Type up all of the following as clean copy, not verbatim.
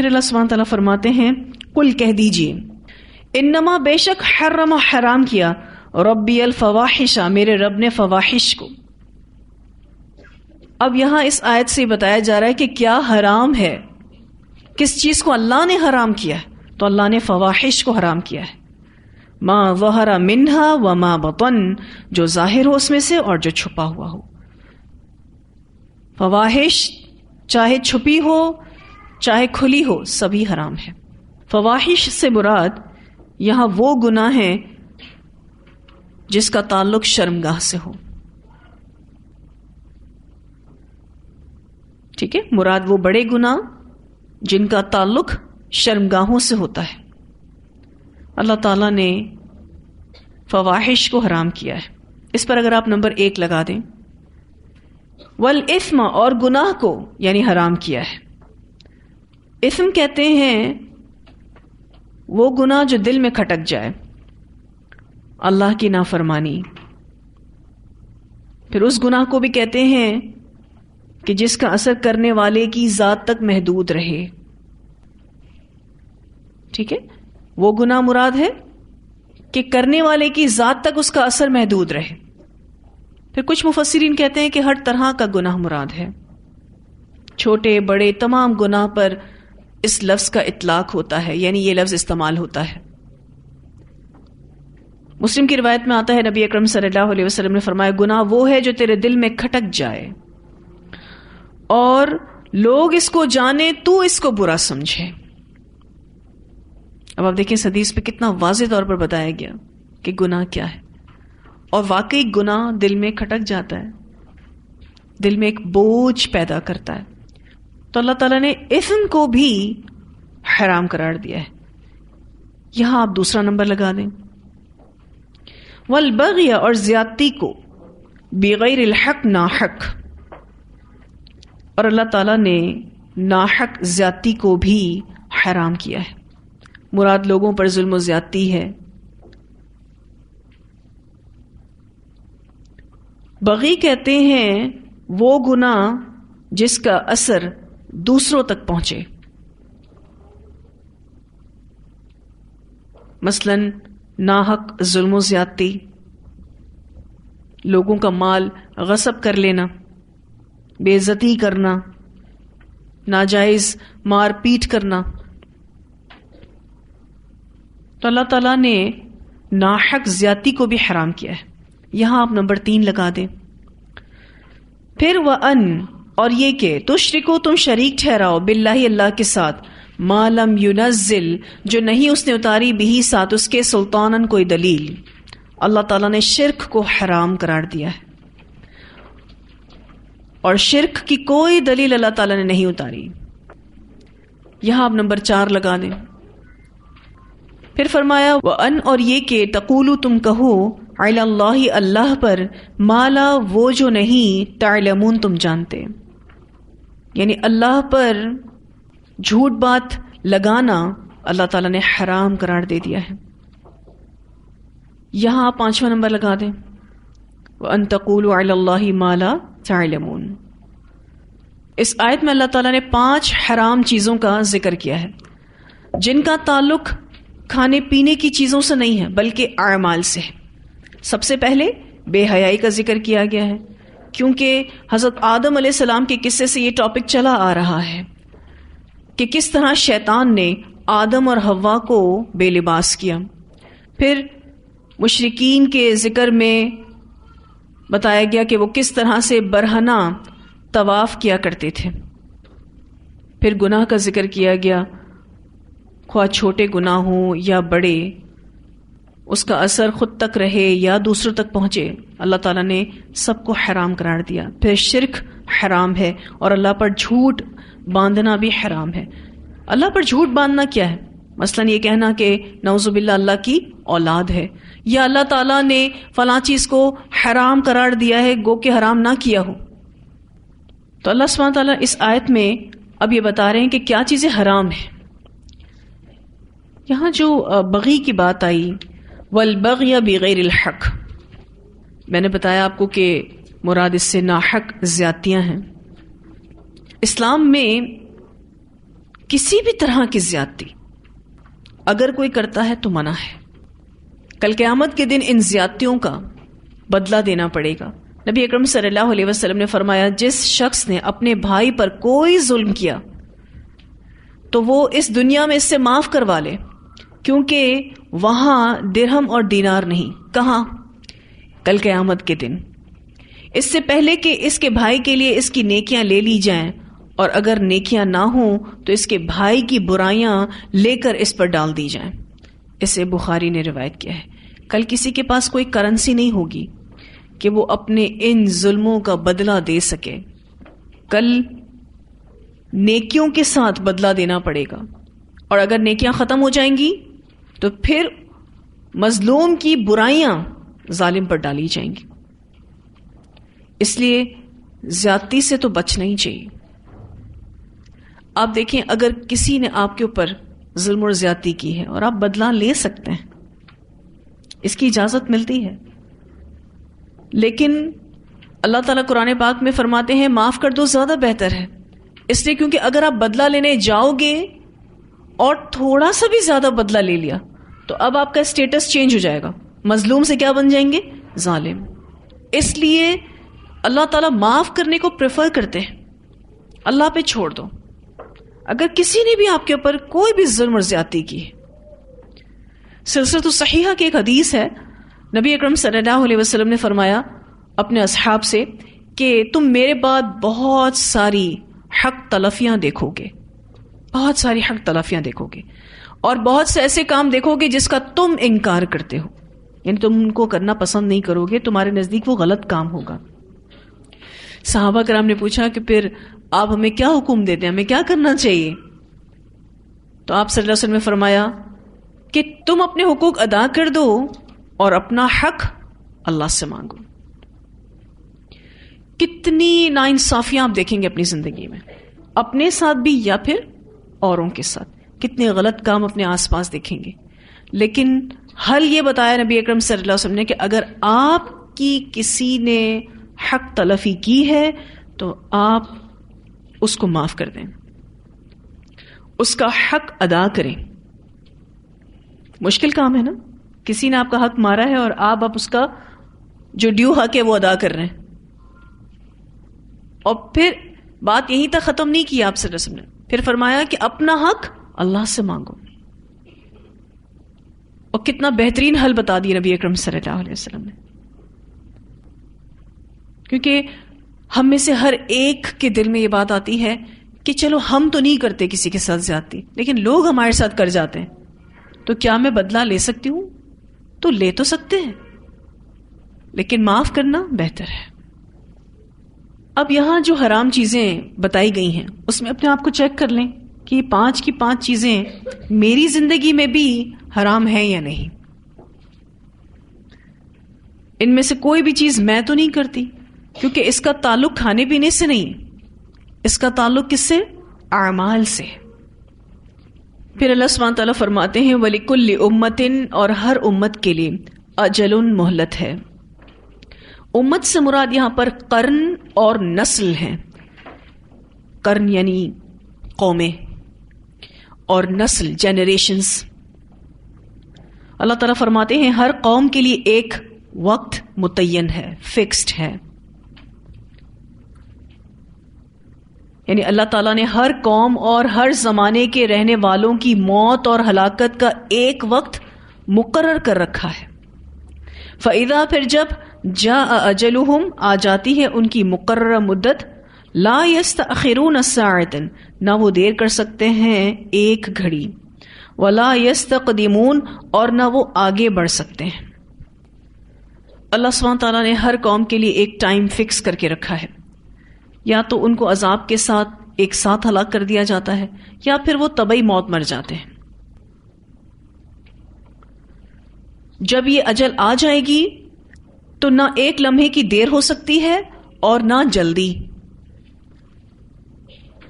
پھر اللہ سبحانہ تعالیٰ فرماتے ہیں قل کہہ دیجئے انما بے شک حرم حرام کیا ربی الفواحش میرے رب نے فواحش کو. اب یہاں اس آیت سے بتایا جا رہا ہے کہ کیا حرام ہے، کس چیز کو اللہ نے حرام کیا ہے. تو اللہ نے فواحش کو حرام کیا ہے. ما ظہر منہا وما بطن، جو ظاہر ہو اس میں سے اور جو چھپا ہوا ہو. فواحش چاہے چھپی ہو چاہے کھلی ہو سبھی حرام ہے. فواحش سے مراد یہاں وہ گناہ ہیں جس کا تعلق شرمگاہ سے ہو. ٹھیک ہے، مراد وہ بڑے گناہ جن کا تعلق شرمگاہوں سے ہوتا ہے. اللہ تعالیٰ نے فواحش کو حرام کیا ہے. اس پر اگر آپ نمبر 1 لگا دیں، والاثم اور گناہ کو یعنی حرام کیا ہے. اثم کہتے ہیں وہ گناہ جو دل میں کھٹک جائے، اللہ کی نافرمانی. پھر اس گناہ کو بھی کہتے ہیں کہ جس کا اثر کرنے والے کی ذات تک محدود رہے. ٹھیک ہے، وہ گناہ مراد ہے کہ کرنے والے کی ذات تک اس کا اثر محدود رہے. پھر کچھ مفسرین کہتے ہیں کہ ہر طرح کا گناہ مراد ہے، چھوٹے بڑے تمام گناہ پر اس لفظ کا اطلاق ہوتا ہے، یعنی یہ لفظ استعمال ہوتا ہے. مسلم کی روایت میں آتا ہے نبی اکرم صلی اللہ علیہ وسلم نے فرمایا گناہ وہ ہے جو تیرے دل میں کھٹک جائے اور لوگ اس کو جانے تو اس کو برا سمجھے. اب آپ دیکھیں اس حدیث پہ کتنا واضح طور پر بتایا گیا کہ گناہ کیا ہے. اور واقعی گناہ دل میں کھٹک جاتا ہے، دل میں ایک بوجھ پیدا کرتا ہے. تو اللہ تعالیٰ نے اثم کو بھی حرام قرار دیا ہے. یہاں آپ دوسرا نمبر لگا دیں، والبغی اور زیادتی کو، بغیر الحق ناحق. اور اللہ تعالیٰ نے ناحق زیادتی کو بھی حرام کیا ہے. مراد لوگوں پر ظلم و زیادتی ہے. بغی کہتے ہیں وہ گناہ جس کا اثر دوسروں تک پہنچے. مثلا ناحق ظلم و زیادتی، لوگوں کا مال غصب کر لینا، بے عزتی کرنا، ناجائز مار پیٹ کرنا. تو اللہ تعالیٰ نے ناحق زیادتی کو بھی حرام کیا ہے. یہاں آپ نمبر 3 لگا دیں. پھر وَأَن اور یہ کہ تشرکو تم شریک ٹھہراؤ باللہ اللہ کے ساتھ، ما لم ينزل جو نہیں اس نے اتاری بھی ساتھ اس کے سلطانن کوئی دلیل. اللہ تعالیٰ نے شرک کو حرام قرار دیا ہے اور شرک کی کوئی دلیل اللہ تعالیٰ نے نہیں اتاری. یہاں آپ نمبر 4 لگا دیں. پھر فرمایا وَأَن اور یہ کہ تقولو تم کہو علی اللہ اللہ پر ما لا وہ جو نہیں تعلمون تم جانتے. یعنی اللہ پر جھوٹ بات لگانا اللہ تعالیٰ نے حرام قرار دے دیا ہے. یہاں آپ 5واں نمبر لگا دیں، وَأَن تَقُولُوا عَلَى اللَّهِ مَا لَا تَعْلَمُونَ. اس آیت میں اللہ تعالیٰ نے 5 حرام چیزوں کا ذکر کیا ہے جن کا تعلق کھانے پینے کی چیزوں سے نہیں ہے بلکہ اعمال سے ہے. سب سے پہلے بے حیائی کا ذکر کیا گیا ہے کیونکہ حضرت آدم علیہ السلام کے قصے سے یہ ٹاپک چلا آ رہا ہے کہ کس طرح شیطان نے آدم اور حوا کو بے لباس کیا. پھر مشرکین کے ذکر میں بتایا گیا کہ وہ کس طرح سے برہنہ طواف کیا کرتے تھے. پھر گناہ کا ذکر کیا گیا، خواہ چھوٹے گناہ ہوں یا بڑے، اس کا اثر خود تک رہے یا دوسروں تک پہنچے، اللہ تعالیٰ نے سب کو حرام قرار دیا. پھر شرک حرام ہے اور اللہ پر جھوٹ باندھنا بھی حرام ہے. اللہ پر جھوٹ باندھنا کیا ہے؟ مثلا یہ کہنا کہ نعوذ باللہ اللہ کی اولاد ہے، یا اللہ تعالیٰ نے فلاں چیز کو حرام قرار دیا ہے گو کہ حرام نہ کیا ہو. تو اللہ سبحانہ تعالیٰ اس آیت میں اب یہ بتا رہے ہیں کہ کیا چیزیں حرام ہیں. یہاں جو بغی کی بات آئی، والبغی بغیر الحق، میں نے بتایا آپ کو کہ مراد اس سے ناحق زیادتیاں ہیں. اسلام میں کسی بھی طرح کی زیادتی اگر کوئی کرتا ہے تو منع ہے. کل قیامت کے دن ان زیادتیوں کا بدلہ دینا پڑے گا. نبی اکرم صلی اللہ علیہ وسلم نے فرمایا جس شخص نے اپنے بھائی پر کوئی ظلم کیا تو وہ اس دنیا میں اس سے معاف کروا لے، کیونکہ وہاں درہم اور دینار نہیں. کہاں؟ کل قیامت کے دن. اس سے پہلے کہ اس کے بھائی کے لیے اس کی نیکیاں لے لی جائیں، اور اگر نیکیاں نہ ہوں تو اس کے بھائی کی برائیاں لے کر اس پر ڈال دی جائیں. اسے بخاری نے روایت کیا ہے. کل کسی کے پاس کوئی کرنسی نہیں ہوگی کہ وہ اپنے ان ظلموں کا بدلہ دے سکے. کل نیکیوں کے ساتھ بدلہ دینا پڑے گا، اور اگر نیکیاں ختم ہو جائیں گی تو پھر مظلوم کی برائیاں ظالم پر ڈالی جائیں گی. اس لیے زیادتی سے تو بچنا ہی چاہیے. آپ دیکھیں اگر کسی نے آپ کے اوپر ظلم اور زیادتی کی ہے اور آپ بدلہ لے سکتے ہیں، اس کی اجازت ملتی ہے، لیکن اللہ تعالیٰ قرآن پاک میں فرماتے ہیں معاف کر دو زیادہ بہتر ہے. اس لیے کیونکہ اگر آپ بدلہ لینے جاؤ گے اور تھوڑا سا بھی زیادہ بدلہ لے لیا تو اب آپ کا اسٹیٹس چینج ہو جائے گا، مظلوم سے کیا بن جائیں گے؟ ظالم. اس لیے اللہ تعالیٰ معاف کرنے کو پریفر کرتے ہیں. اللہ پہ چھوڑ دو. اگر کسی نے بھی آپ کے اوپر کوئی بھی ظلم اور زیادتی کی ہے، سلسلۃ الصحیحہ کی ایک حدیث ہے، نبی اکرم صلی اللہ علیہ وسلم نے فرمایا اپنے اصحاب سے کہ تم میرے بعد بہت ساری حق تلفیاں دیکھو گے، بہت ساری حق تلفیاں دیکھو گے، اور بہت سے ایسے کام دیکھو گے جس کا تم انکار کرتے ہو، یعنی تم ان کو کرنا پسند نہیں کرو گے، تمہارے نزدیک وہ غلط کام ہوگا. صحابہ کرام نے پوچھا کہ پھر آپ ہمیں کیا حکم دیتے ہیں، ہمیں کیا کرنا چاہیے؟ تو آپ صلی اللہ علیہ وسلم نے فرمایا کہ تم اپنے حقوق ادا کر دو اور اپنا حق اللہ سے مانگو. کتنی ناانصافیاں آپ دیکھیں گے اپنی زندگی میں، اپنے ساتھ بھی یا پھر اوروں کے ساتھ. کتنے غلط کام اپنے آس پاس دیکھیں گے، لیکن حل یہ بتایا نبی اکرم صلی اللہ علیہ وسلم نے کہ اگر آپ کی کسی نے حق تلفی کی ہے تو آپ اس کو معاف کر دیں، اس کا حق ادا کریں. مشکل کام ہے نا، کسی نے آپ کا حق مارا ہے اور آپ اس کا جو ڈیو حق ہے وہ ادا کر رہے ہیں، اور پھر بات یہیں تک ختم نہیں کی آپ صلی اللہ علیہ وسلم نے، پھر فرمایا کہ اپنا حق اللہ سے مانگو. اور کتنا بہترین حل بتا دیا نبی اکرم صلی اللہ علیہ وسلم نے. کیونکہ ہم میں سے ہر ایک کے دل میں یہ بات آتی ہے کہ چلو ہم تو نہیں کرتے کسی کے ساتھ زیادتی، لیکن لوگ ہمارے ساتھ کر جاتے ہیں، تو کیا میں بدلہ لے سکتی ہوں؟ تو لے تو سکتے ہیں، لیکن معاف کرنا بہتر ہے. اب یہاں جو حرام چیزیں بتائی گئی ہیں اس میں اپنے آپ کو چیک کر لیں کہ یہ 5 کی 5 چیزیں میری زندگی میں بھی حرام ہیں یا نہیں. ان میں سے کوئی بھی چیز میں تو نہیں کرتی، کیونکہ اس کا تعلق کھانے پینے سے نہیں، اس کا تعلق کس سے؟ اعمال سے. پھر اللہ سبحانہ تعالیٰ فرماتے ہیں وَلِكُلِّ أُمَّةٍ، اور ہر امت کے لیے اجل مہلت ہے. امت سے مراد یہاں پر قرن اور نسل ہیں. قرن یعنی قومیں، اور نسل جنریشنز. اللہ تعالیٰ فرماتے ہیں ہر قوم کے لیے ایک وقت متعین ہے، فکسڈ ہے. یعنی اللہ تعالیٰ نے ہر قوم اور ہر زمانے کے رہنے والوں کی موت اور ہلاکت کا ایک وقت مقرر کر رکھا ہے. فَإِذَا، پھر جب جاء اجلہم، آ جاتی ہے ان کی مقررہ مدت، لا یستأخرون ساعۃ، نہ وہ دیر کر سکتے ہیں ایک گھڑی، ولا یستقدمون، اور نہ وہ آگے بڑھ سکتے ہیں. اللہ سبحانہ تعالیٰ نے ہر قوم کے لیے ایک ٹائم فکس کر کے رکھا ہے. یا تو ان کو عذاب کے ساتھ ایک ساتھ ہلاک کر دیا جاتا ہے، یا پھر وہ طبعی موت مر جاتے ہیں. جب یہ اجل آ جائے گی تو نہ ایک لمحے کی دیر ہو سکتی ہے اور نہ جلدی.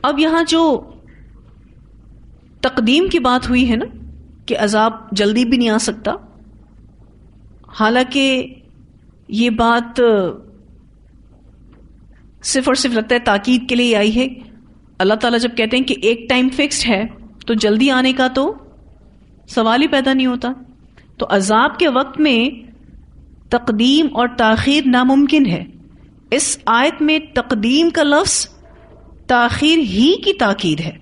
اب یہاں جو تقدیم کی بات ہوئی ہے نا کہ عذاب جلدی بھی نہیں آ سکتا، حالانکہ یہ بات صرف اور صرف لگتا ہے تاکید کے لیے آئی ہے اللہ تعالیٰ جب کہتے ہیں کہ ایک ٹائم فکسڈ ہے تو جلدی آنے کا تو سوال ہی پیدا نہیں ہوتا. تو عذاب کے وقت میں تقدیم اور تاخیر ناممکن ہے. اس آیت میں تقدیم کا لفظ تاخیر ہی کی تاکید ہے،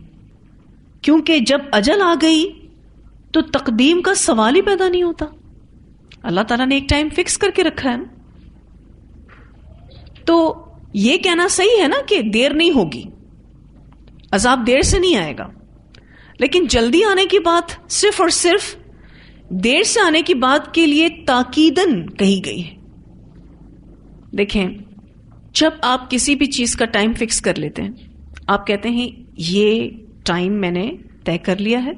کیونکہ جب اجل آ گئی تو تقدیم کا سوال ہی پیدا نہیں ہوتا. اللہ تعالیٰ نے ایک ٹائم فکس کر کے رکھا ہے نا. تو یہ کہنا صحیح ہے نا کہ دیر نہیں ہوگی، عذاب دیر سے نہیں آئے گا، لیکن جلدی آنے کی بات صرف اور صرف دیر سے آنے کی بات کے لیے تاکیدن کہی گئی ہے. دیکھیں، جب آپ کسی بھی چیز کا ٹائم فکس کر لیتے ہیں، آپ کہتے ہیں یہ ٹائم میں نے طے کر لیا ہے،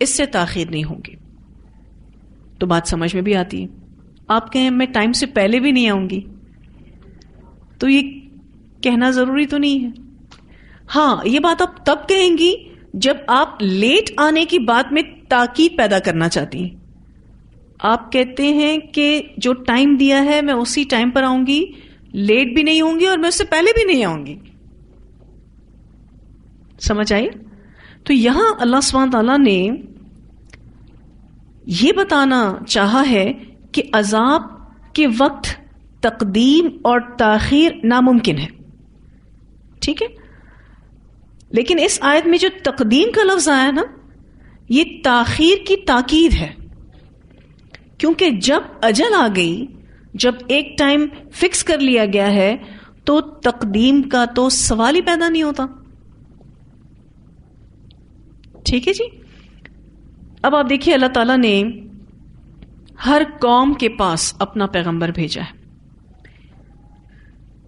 اس سے تاخیر نہیں ہوگی، تو بات سمجھ میں بھی آتی ہے. آپ کہیں میں ٹائم سے پہلے بھی نہیں آؤں گی، تو یہ کہنا ضروری تو نہیں ہے. ہاں، یہ بات آپ تب کہیں گی جب آپ لیٹ آنے کی بات میں تاکید پیدا کرنا چاہتی ہیں. آپ کہتے ہیں کہ جو ٹائم دیا ہے میں اسی ٹائم پر آؤں گی، لیٹ بھی نہیں ہوں گی اور میں اس سے پہلے بھی نہیں آؤں گی. سمجھ آئیے؟ تو یہاں اللہ سبحانہ تعالیٰ نے یہ بتانا چاہا ہے کہ عذاب کے وقت تقدیم اور تاخیر ناممکن ہے. ٹھیک ہے، لیکن اس آیت میں جو تقدیم کا لفظ آیا نا، یہ تاخیر کی تاکید ہے، کیونکہ جب اجل آ گئی، جب ایک ٹائم فکس کر لیا گیا ہے تو تقدیم کا تو سوال ہی پیدا نہیں ہوتا. ٹھیک ہے جی. اب آپ دیکھیے، اللہ تعالیٰ نے ہر قوم کے پاس اپنا پیغمبر بھیجا ہے.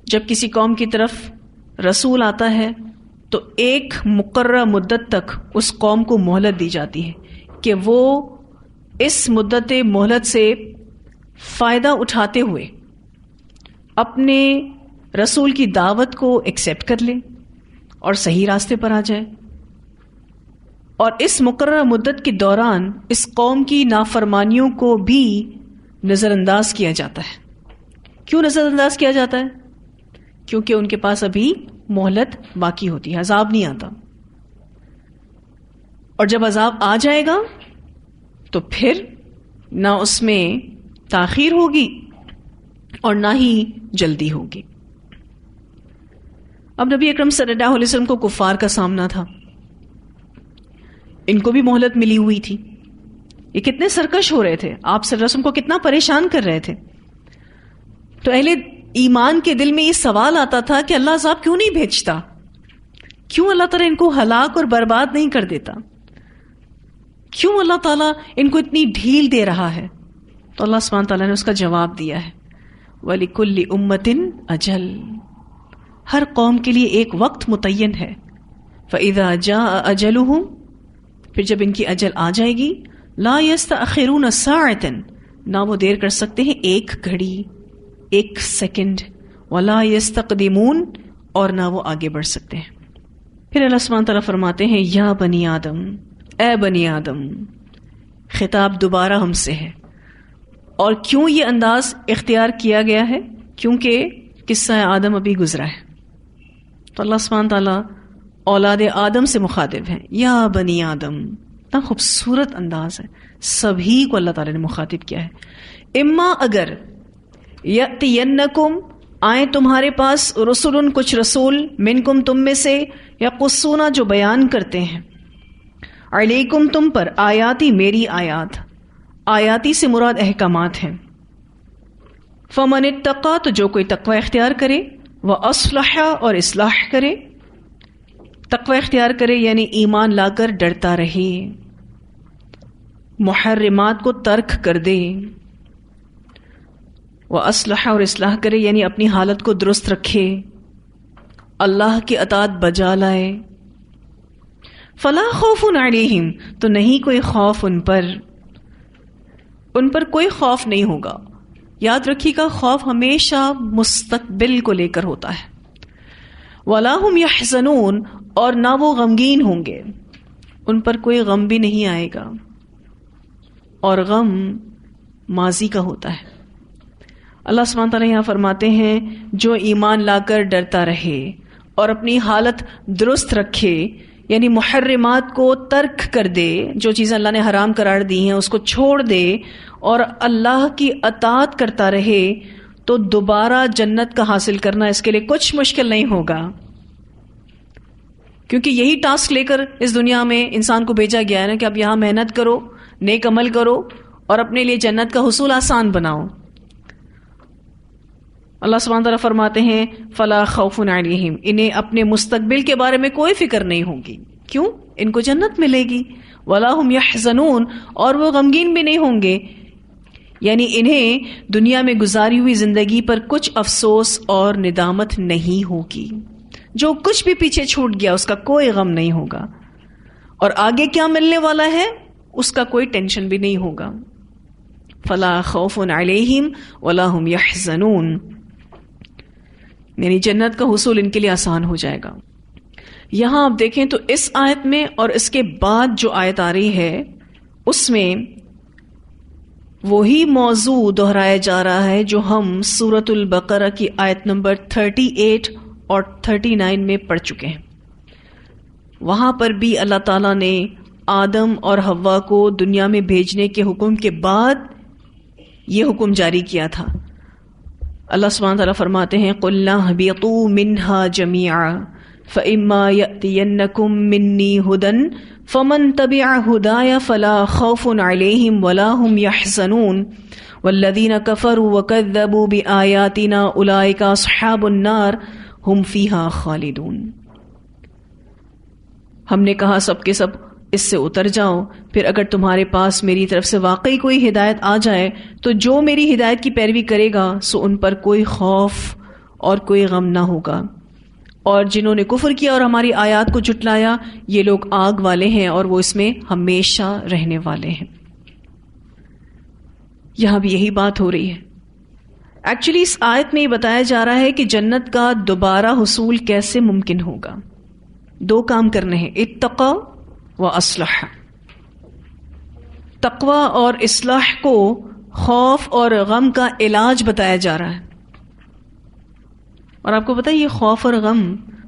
جب کسی قوم کی طرف رسول آتا ہے تو ایک مقررہ مدت تک اس قوم کو مہلت دی جاتی ہے کہ وہ اس مدت مہلت سے فائدہ اٹھاتے ہوئے اپنے رسول کی دعوت کو ایکسیپٹ کر لے اور صحیح راستے پر آ جائے. اور اس مقررہ مدت کے دوران اس قوم کی نافرمانیوں کو بھی نظر انداز کیا جاتا ہے. کیوں نظر انداز کیا جاتا ہے؟ کیونکہ ان کے پاس ابھی مہلت باقی ہوتی ہے، عذاب نہیں آتا. اور جب عذاب آ جائے گا تو پھر نہ اس میں تاخیر ہوگی اور نہ ہی جلدی ہوگی. اب نبی اکرم صلی اللہ علیہ وسلم کو کفار کا سامنا تھا، ان کو بھی مہلت ملی ہوئی تھی. یہ کتنے سرکش ہو رہے تھے، آپ صلی اللہ علیہ وسلم کو کتنا پریشان کر رہے تھے. تو اہل ایمان کے دل میں یہ سوال آتا تھا کہ اللہ عذاب کیوں نہیں بھیجتا، کیوں اللہ تعالیٰ ان کو ہلاک اور برباد نہیں کر دیتا، کیوں اللہ تعالیٰ ان کو اتنی ڈھیل دے رہا ہے. تو اللہ سبحانہ تعالیٰ نے اس کا جواب دیا ہے، وَلِكُلِّ أُمَّةٍ أَجَلٌ، ہر قوم کے لیے ایک وقت متعین ہے. فَإِذَا جَاءَ أَجَلُهُمْ، پھر جب ان کی اجل آ جائے گی، لَا يَسْتَأْخِرُونَ سَاعَةً، نہ وہ دیر کر سکتے ہیں ایک گھڑی، ایک سیکنڈ، وَلَا يَسْتَقْدِمُونَ، اور نہ وہ آگے بڑھ سکتے ہیں. پھر اللہ سبحانہ تعالیٰ فرماتے ہیں، یا بنی آدم، اے بنی آدم. خطاب دوبارہ ہم سے ہے. اور کیوں یہ انداز اختیار کیا گیا ہے؟ کیونکہ قصہ آدم ابھی گزرا ہے. تو اللہ سبحانہ تعالیٰ اولاد آدم سے مخاطب ہیں، یا بنی آدم. اتنا خوبصورت انداز ہے، سبھی کو اللہ تعالیٰ نے مخاطب کیا ہے. اما، اگر یأتینکم، آئیں تمہارے پاس، رسول، کچھ رسول، منکم، تم میں سے، یقصون، جو بیان کرتے ہیں، علیکم، تم پر، آیاتی، میری آیات. آیاتی سے مراد احکامات ہیں. فمن اتقا، تو جو کوئی تقوی اختیار کرے، واصلح، اور اصلاح کرے. تقوی اختیار کرے یعنی ایمان لا کر ڈرتا رہے، محرمات کو ترک کر دے. واصلح، اور اصلاح کرے یعنی اپنی حالت کو درست رکھے، اللہ کی اطاعت بجا لائے. فلا خوف علیہم، تو نہیں کوئی خوف ان پر کوئی خوف نہیں ہوگا. یاد رکھیے گا، خوف ہمیشہ مستقبل کو لے کر ہوتا ہے. ولا هم يحزنون، اور نہ وہ غمگین ہوں گے، ان پر کوئی غم بھی نہیں آئے گا، اور غم ماضی کا ہوتا ہے. اللہ سبحانہ تعالیٰ یہاں فرماتے ہیں، جو ایمان لا کر ڈرتا رہے اور اپنی حالت درست رکھے، یعنی محرمات کو ترک کر دے، جو چیزیں اللہ نے حرام قرار دی ہیں اس کو چھوڑ دے اور اللہ کی اطاعت کرتا رہے، تو دوبارہ جنت کا حاصل کرنا اس کے لیے کچھ مشکل نہیں ہوگا، کیونکہ یہی ٹاسک لے کر اس دنیا میں انسان کو بھیجا گیا ہے نا، کہ اب یہاں محنت کرو، نیک عمل کرو اور اپنے لیے جنت کا حصول آسان بناؤ۔ اللہ سبحانہ تعالیٰ فرماتے ہیں فلا خوف علیہم، انہیں اپنے مستقبل کے بارے میں کوئی فکر نہیں ہوگی، کیوں؟ ان کو جنت ملے گی، ولا ہم یحزنون، اور وہ غمگین بھی نہیں ہوں گے، یعنی انہیں دنیا میں گزاری ہوئی زندگی پر کچھ افسوس اور ندامت نہیں ہوگی، جو کچھ بھی پیچھے چھوٹ گیا اس کا کوئی غم نہیں ہوگا، اور آگے کیا ملنے والا ہے اس کا کوئی ٹینشن بھی نہیں ہوگا۔ فلا خوف علیہم ولا ہم یحزنون، یعنی جنت کا حصول ان کے لیے آسان ہو جائے گا۔ یہاں آپ دیکھیں تو اس آیت میں اور اس کے بعد جو آیت آ رہی ہے اس میں وہی موضوع دہرایا جا رہا ہے جو ہم سورۃ البقرہ کی آیت نمبر 38 اور 39 میں پڑھ چکے ہیں۔ وہاں پر بھی اللہ تعالیٰ نے آدم اور حوا کو دنیا میں بھیجنے کے حکم کے بعد یہ حکم جاری کیا تھا۔ اللہ سبحانہ تعالیٰ فرماتے ہیں قُلْ اهْبِطُوا مِنْهَا جَمِيعًا فَإِمَّا يَأْتِيَنَّكُم مِّنِّي هُدًى فَمَن تَبِعَ هُدَايَ فَلَا خَوْفٌ عَلَيْهِمْ وَلَا هُمْ يَحْزَنُونَ وَالَّذِينَ كَفَرُوا وَكَذَّبُوا بِآيَاتِنَا أُولَٰئِكَ أَصْحَابُ النَّارِ هُمْ فِيهَا خَالِدُونَ۔ ہم نے کہا سب کے سب اس سے اتر جاؤ، پھر اگر تمہارے پاس میری طرف سے واقعی کوئی ہدایت آ جائے تو جو میری ہدایت کی پیروی کرے گا سو ان پر کوئی خوف اور کوئی غم نہ ہوگا، اور جنہوں نے کفر کیا اور ہماری آیات کو جھٹلایا یہ لوگ آگ والے ہیں اور وہ اس میں ہمیشہ رہنے والے ہیں۔ یہاں بھی یہی بات ہو رہی ہے۔ ایکچولی اس آیت میں یہ بتایا جا رہا ہے کہ جنت کا دوبارہ حصول کیسے ممکن ہوگا۔ دو کام کرنے ہیں، اتقوا و اصلح۔ تقوی اور اصلاح کو خوف اور غم کا علاج بتایا جا رہا ہے، اور آپ کو پتہ ہے یہ خوف اور غم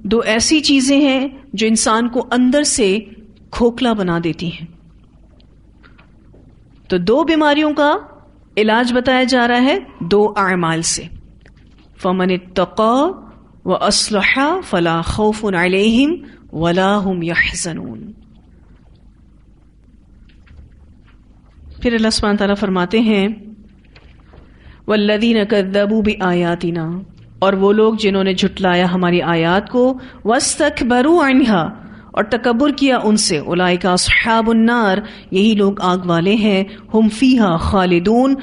دو ایسی چیزیں ہیں جو انسان کو اندر سے کھوکھلا بنا دیتی ہیں۔ تو دو بیماریوں کا علاج بتایا جا رہا ہے دو اعمال سے، فمن اتقى واصلح فلا خوف علیہم ولا هم يحزنون۔ پھر اللہ سبحانہ تعالیٰ فرماتے ہیں والذین کذبوا بآیاتنا، اور وہ لوگ جنہوں نے جھٹلایا ہماری آیات کو، واستکبروا عنہا، اور تکبر کیا ان سے، اولئک اصحاب النار، یہی لوگ آگ والے ہیں، ہم فیہا خالدون،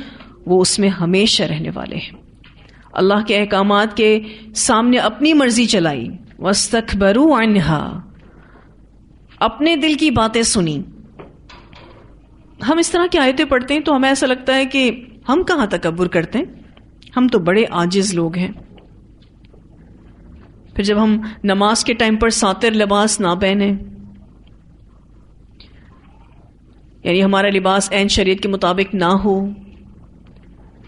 وہ اس میں ہمیشہ رہنے والے ہیں۔ اللہ کے احکامات کے سامنے اپنی مرضی چلائی، واستکبروا عنہا، اپنے دل کی باتیں سنی۔ ہم اس طرح کی آیتیں پڑھتے ہیں تو ہمیں ایسا لگتا ہے کہ ہم کہاں تکبر کرتے ہیں، ہم تو بڑے عاجز لوگ ہیں۔ پھر جب ہم نماز کے ٹائم پر ساتر لباس نہ پہنیں، یعنی ہمارا لباس عین شریعت کے مطابق نہ ہو،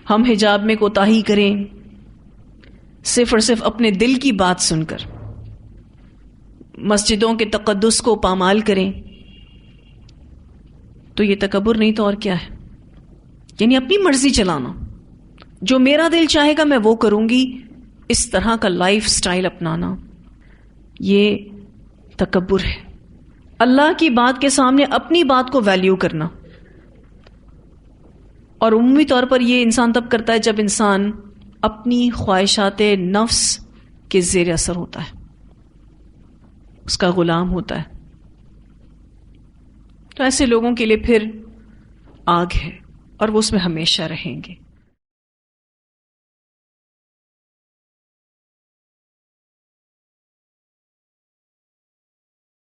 ہم حجاب میں کوتاہی کریں صرف اور صرف اپنے دل کی بات سن کر، مسجدوں کے تقدس کو پامال کریں، تو یہ تکبر نہیں تو اور کیا ہے؟ یعنی اپنی مرضی چلانا، جو میرا دل چاہے گا میں وہ کروں گی، اس طرح کا لائف سٹائل اپنانا، یہ تکبر ہے۔ اللہ کی بات کے سامنے اپنی بات کو ویلیو کرنا، اور عمومی طور پر یہ انسان تب کرتا ہے جب انسان اپنی خواہشات نفس کے زیر اثر ہوتا ہے، اس کا غلام ہوتا ہے۔ تو ایسے لوگوں کے لیے پھر آگ ہے اور وہ اس میں ہمیشہ رہیں گے۔